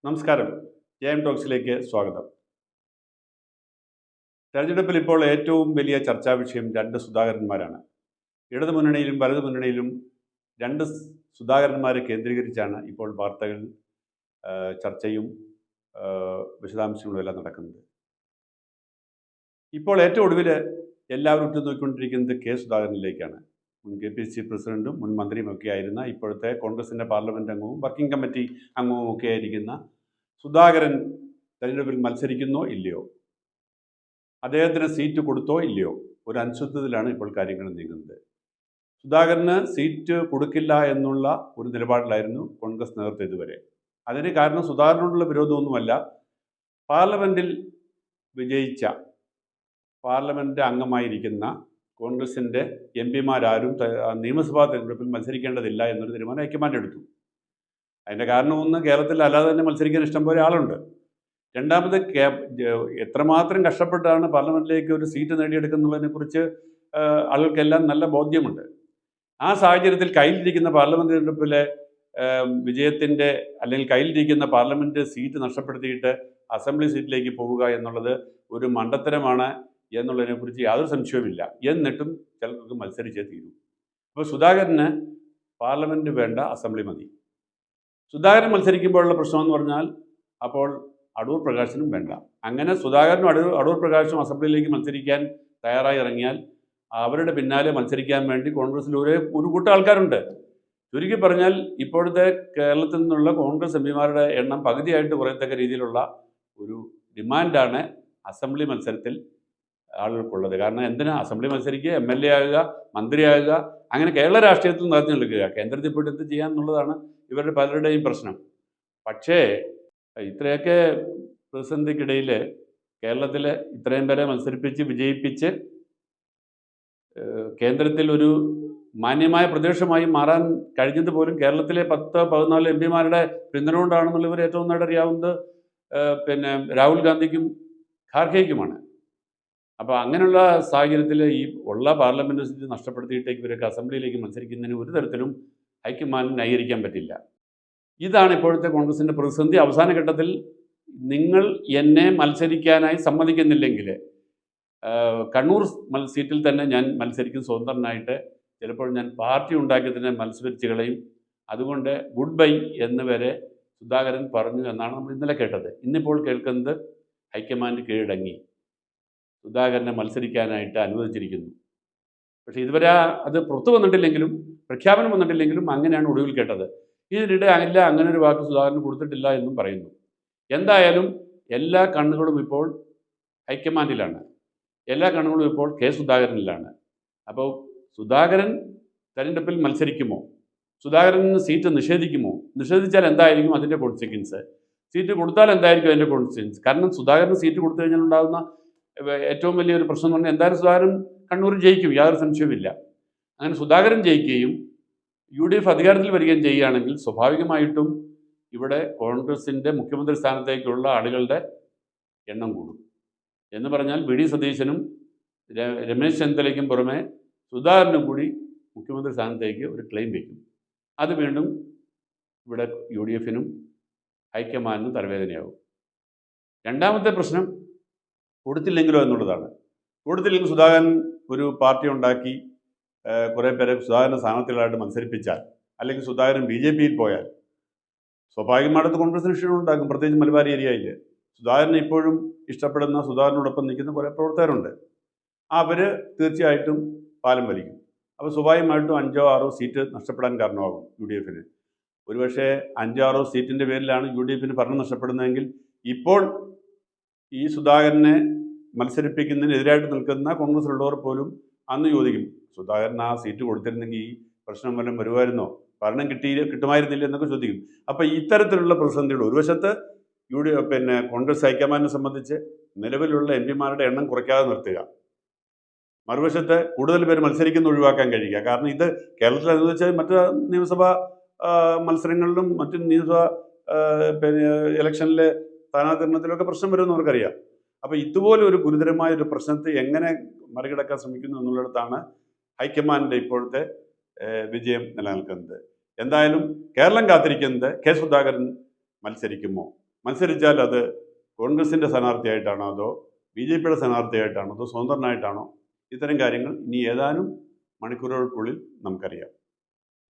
നമസ്കാരം. ജയം ടോക്സിലേക്ക് സ്വാഗതം. തെരഞ്ഞെടുപ്പിൽ ഇപ്പോൾ ഏറ്റവും വലിയ ചർച്ചാ വിഷയം രണ്ട് സുധാകരന്മാരാണ്. ഇടതു മുന്നണിയിലും വലതു മുന്നണിയിലും രണ്ട് സുധാകരന്മാരെ കേന്ദ്രീകരിച്ചാണ് ഇപ്പോൾ വാർത്തകൾ, ചർച്ചയും വിശദാംശങ്ങളും എല്ലാം നടക്കുന്നത്. ഇപ്പോൾ ഏറ്റവും ഒടുവിൽ എല്ലാവരും ഉറ്റുനോക്കിക്കൊണ്ടിരിക്കുന്നത് കെ സുധാകരനിലേക്കാണ്. മുൻ KPCC പ്രസിഡന്റും മുൻ മന്ത്രിയുമൊക്കെ ആയിരുന്ന, ഇപ്പോഴത്തെ കോൺഗ്രസിൻ്റെ പാർലമെൻറ്റ് അംഗവും വർക്കിംഗ് കമ്മിറ്റി അംഗവും ഒക്കെ ആയിരിക്കുന്ന സുധാകരൻ തെരഞ്ഞെടുപ്പിൽ മത്സരിക്കുന്നോ ഇല്ലയോ, അദ്ദേഹത്തിന് സീറ്റ് കൊടുത്തോ ഇല്ലയോ, ഒരു അനിശ്ചിതത്വത്തിലാണ് ഇപ്പോൾ കാര്യങ്ങൾ നീങ്ങുന്നത്. സുധാകരന് സീറ്റ് കൊടുക്കില്ല എന്നുള്ള ഒരു നിലപാടിലായിരുന്നു കോൺഗ്രസ് നേതൃത്വം ഇതുവരെ. അതിന് കാരണം സുധാകരനോടുള്ള വിരോധമൊന്നുമല്ല, പാർലമെൻറ്റിൽ വിജയിച്ച പാർലമെൻറ്റ് അംഗമായിരിക്കുന്ന കോൺഗ്രസിൻ്റെ MP-മാരാരും നിയമസഭാ തെരഞ്ഞെടുപ്പിൽ മത്സരിക്കേണ്ടതില്ല എന്നൊരു തീരുമാനം ഹൈക്കമാൻഡ് എടുത്തു. അതിൻ്റെ കാരണം ഒന്ന്, കേരളത്തിൽ അല്ലാതെ തന്നെ മത്സരിക്കാൻ ഇഷ്ടംപോലെ ആളുണ്ട്. രണ്ടാമത്, എത്രമാത്രം കഷ്ടപ്പെട്ടാണ് പാർലമെൻറ്റിലേക്ക് ഒരു സീറ്റ് നേടിയെടുക്കുന്നതിനെക്കുറിച്ച് ആളുകൾക്കെല്ലാം നല്ല ബോധ്യമുണ്ട്. ആ സാഹചര്യത്തിൽ കയ്യിലിരിക്കുന്ന പാർലമെൻറ്റ് തെരഞ്ഞെടുപ്പിലെ വിജയത്തിൻ്റെ, അല്ലെങ്കിൽ കയ്യിലിരിക്കുന്ന പാർലമെൻറ്റ് സീറ്റ് നഷ്ടപ്പെടുത്തിയിട്ട് അസംബ്ലി സീറ്റിലേക്ക് പോവുക എന്നുള്ളത് ഒരു മണ്ടത്തരമാണ് എന്നുള്ളതിനെക്കുറിച്ച് യാതൊരു സംശയവുമില്ല. എന്നിട്ടും ചിലർക്ക് മത്സരിച്ചേ തീരൂ. അപ്പോൾ സുധാകരന് പാർലമെൻറ്റ് വേണ്ട, അസംബ്ലി മതി. സുധാകരൻ മത്സരിക്കുമ്പോഴുള്ള പ്രശ്നമെന്ന് പറഞ്ഞാൽ, അപ്പോൾ അടൂർ പ്രകാശനും വേണ്ട. അങ്ങനെ സുധാകരനും അടൂർ പ്രകാശും അസംബ്ലിയിലേക്ക് മത്സരിക്കാൻ തയ്യാറായി ഇറങ്ങിയാൽ അവരുടെ പിന്നാലെ മത്സരിക്കാൻ വേണ്ടി കോൺഗ്രസിൽ ഒരു കൂട്ടം ആൾക്കാരുണ്ട്. ചുരുക്കി പറഞ്ഞാൽ, ഇപ്പോഴത്തെ കേരളത്തിൽ നിന്നുള്ള കോൺഗ്രസ് MP-മാരുടെ എണ്ണം പകുതിയായിട്ട് കുറയത്തക്ക രീതിയിലുള്ള ഒരു ഡിമാൻഡാണ് അസംബ്ലി മത്സരത്തിൽ ആളുകൾക്കുള്ളത്. കാരണം എന്തിനാ അസംബ്ലി മത്സരിക്കുക, MLA ആകുക, മന്ത്രിയാകുക, അങ്ങനെ കേരള രാഷ്ട്രീയത്തിൽ നിറഞ്ഞു നിൽക്കുക. കേന്ദ്രത്തിൽ പോയിട്ട് എന്ത് ചെയ്യാമെന്നുള്ളതാണ് ഇവരുടെ പലരുടെയും പ്രശ്നം. പക്ഷേ ഇത്രയൊക്കെ പ്രതിസന്ധിക്കിടയിൽ കേരളത്തിൽ ഇത്രയും പേരെ മത്സരിപ്പിച്ച് വിജയിപ്പിച്ച് കേന്ദ്രത്തിൽ ഒരു മാന്യമായ പ്രദേശമായി മാറാൻ കഴിഞ്ഞത് പോലും കേരളത്തിലെ 10-14 MP-മാരുടെ പിന്തുണ കൊണ്ടാണെന്നുള്ള ഇവർ ഏറ്റവും നന്നായിട്ട് അറിയാവുന്നത് രാഹുൽ ഗാന്ധിക്കും ഖാർഗെയ്ക്കുമാണ്. അപ്പോൾ അങ്ങനെയുള്ള സാഹചര്യത്തിൽ ഈ ഉള്ള പാർലമെൻറ്റ് സീറ്റ് നഷ്ടപ്പെടുത്തിയിട്ടേക്ക് ഇവരൊക്കെ അസംബ്ലിയിലേക്ക് മത്സരിക്കുന്നതിന് ഒരു തരത്തിലും ഹൈക്കമാൻഡിന് ന്യായീകരിക്കാൻ പറ്റില്ല. ഇതാണ് ഇപ്പോഴത്തെ കോൺഗ്രസിൻ്റെ പ്രതിസന്ധി. അവസാന ഘട്ടത്തിൽ നിങ്ങൾ എന്നെ മത്സരിക്കാനായി സമ്മതിക്കുന്നില്ലെങ്കിൽ കണ്ണൂർ സീറ്റിൽ തന്നെ ഞാൻ മത്സരിക്കും സ്വതന്ത്രനായിട്ട്, ചിലപ്പോൾ ഞാൻ പാർട്ടി ഉണ്ടാക്കി തന്നെ മത്സരിച്ച് കളയും, അതുകൊണ്ട് ഗുഡ് ബൈ എന്ന് വരെ സുധാകരൻ പറഞ്ഞു എന്നാണ് നമ്മൾ ഇന്നലെ കേട്ടത്. ഇന്നിപ്പോൾ കേൾക്കുന്നത് ഹൈക്കമാൻഡ് കീഴടങ്ങി സുധാകരനെ മത്സരിക്കാനായിട്ട് അനുവദിച്ചിരിക്കുന്നു. പക്ഷേ ഇതുവരെ അത് പുറത്തു വന്നിട്ടില്ലെങ്കിലും, പ്രഖ്യാപനം വന്നിട്ടില്ലെങ്കിലും അങ്ങനെയാണ് ഒടുവിൽ കേട്ടത്. ഇതിനിടെ അങ്ങനെ ഒരു വാക്ക് സുധാകരന് കൊടുത്തിട്ടില്ല എന്നും പറയുന്നു. എന്തായാലും എല്ലാ കണ്ണുകളും ഇപ്പോൾ ഹൈക്കമാൻഡിലാണ്, എല്ലാ കണ്ണുകളും ഇപ്പോൾ കെ സുധാകരനിലാണ്. അപ്പോൾ സുധാകരൻ തെരഞ്ഞെടുപ്പിൽ മത്സരിക്കുമോ, സുധാകരന് സീറ്റ് നിഷേധിക്കുമോ, നിഷേധിച്ചാൽ എന്തായിരിക്കും അതിൻ്റെ കോൺസിക്വൻസ്, സീറ്റ് കൊടുത്താൽ എന്തായിരിക്കും അതിൻ്റെ കോൺസിക്വൻസ്? കാരണം സുധാകരന് സീറ്റ് കൊടുത്തു കഴിഞ്ഞാൽ ഉണ്ടാകുന്ന ഏറ്റവും വലിയൊരു പ്രശ്നം എന്ന് പറഞ്ഞാൽ, എന്തായാലും സുധാകരൻ കണ്ണൂരിൽ ജയിക്കും, യാതൊരു സംശയവുമില്ല. അങ്ങനെ സുധാകരൻ ജയിക്കുകയും UDF അധികാരത്തിൽ വരികയും ചെയ്യുകയാണെങ്കിൽ സ്വാഭാവികമായിട്ടും ഇവിടെ കോൺഗ്രസിൻ്റെ മുഖ്യമന്ത്രി സ്ഥാനത്തേക്കുള്ള ആളുകളുടെ എണ്ണം കൂടും. എന്ന് പറഞ്ഞാൽ VD സതീശനും രമേശ് ചെന്നിത്തലയ്ക്കും പുറമെ സുധാകരനും കൂടി മുഖ്യമന്ത്രി സ്ഥാനത്തേക്ക് ഒരു ക്ലെയിം വയ്ക്കും. അത് വീണ്ടും ഇവിടെ UDF-നും ഹൈക്കമാൻഡിനും തലവേദനയാവും. രണ്ടാമത്തെ പ്രശ്നം കൊടുത്തില്ലെങ്കിലോ എന്നുള്ളതാണ്. കൊടുത്തില്ലെങ്കിൽ സുധാകരൻ ഒരു പാർട്ടി ഉണ്ടാക്കി കുറേ പേരെ സുധാകരൻ്റെ സ്ഥാനാർത്ഥികളായിട്ട് മത്സരിപ്പിച്ചാൽ, അല്ലെങ്കിൽ സുധാകരൻ BJP-യിൽ പോയാൽ സ്വാഭാവികമായിട്ട് കോൺഗ്രസിന് ക്ഷീണമുണ്ടാക്കും. പ്രത്യേകിച്ച് മലബാർ ഏരിയയിൽ സുധാകരനെ ഇപ്പോഴും ഇഷ്ടപ്പെടുന്ന, സുധാകരനോടൊപ്പം നിൽക്കുന്ന കുറേ പ്രവർത്തകരുണ്ട്. അവർ തീർച്ചയായിട്ടും പാലം വലിക്കും. അപ്പോൾ സ്വാഭാവികമായിട്ടും 5-6 സീറ്റ് നഷ്ടപ്പെടാൻ കാരണമാകും UDF-ന്. ഒരുപക്ഷെ 5-6 സീറ്റിൻ്റെ പേരിലാണ് UDF-ന് ഭരണം നഷ്ടപ്പെടുന്നതെങ്കിൽ ഇപ്പോൾ ഈ സുധാകരനെ മത്സരിപ്പിക്കുന്നതിനെതിരായിട്ട് നിൽക്കുന്ന കോൺഗ്രസിലുള്ളവർ പോലും അന്ന് ചോദിക്കും, സുധാകരൻ ആ സീറ്റ് കൊടുത്തിരുന്നെങ്കിൽ ഈ പ്രശ്നം വല്ലതും വരുമായിരുന്നോ, ഭരണം കിട്ടുമായിരുന്നില്ല എന്നൊക്കെ ചോദിക്കും. അപ്പോൾ ഇത്തരത്തിലുള്ള പ്രതിസന്ധികൾ ഒരു വശത്ത് കോൺഗ്രസ് ഹൈക്കമാൻഡിനെ സംബന്ധിച്ച് നിലവിലുള്ള MP-മാരുടെ എണ്ണം കുറയ്ക്കാതെ നിർത്തുക, മറുവശത്ത് കൂടുതൽ പേര് മത്സരിക്കുന്ന ഒഴിവാക്കാൻ കഴിയുക. കാരണം ഇത് കേരളത്തിൽ അനുവദിച്ച മറ്റ് നിയമസഭാ മത്സരങ്ങളിലും മറ്റ് നിയമസഭാ ഇലക്ഷനിലെ സ്ഥാനാർത്ഥിത്വത്തിലൊക്കെ പ്രശ്നം വരുമെന്ന് അവർക്കറിയാം. അപ്പോൾ ഇതുപോലെ ഒരു ഗുരുതരമായ ഒരു പ്രശ്നത്തെ എങ്ങനെ മറികടക്കാൻ ശ്രമിക്കുന്നു എന്നുള്ളിടത്താണ് ഹൈക്കമാൻഡിൻ്റെ ഇപ്പോഴത്തെ വിജയം നിലനിൽക്കുന്നത്. എന്തായാലും കേരളം കാത്തിരിക്കുന്നത് കെ സുധാകരൻ മത്സരിക്കുമോ, മത്സരിച്ചാൽ അത് കോൺഗ്രസിൻ്റെ സ്ഥാനാർത്ഥിയായിട്ടാണോ അതോ BJPയുടെ സ്ഥാനാർത്ഥിയായിട്ടാണോ അതോ സ്വതന്ത്രനായിട്ടാണോ, ഇത്തരം കാര്യങ്ങൾ ഇനി ഏതാനും മണിക്കൂറുകൾക്കുള്ളിൽ നമുക്കറിയാം.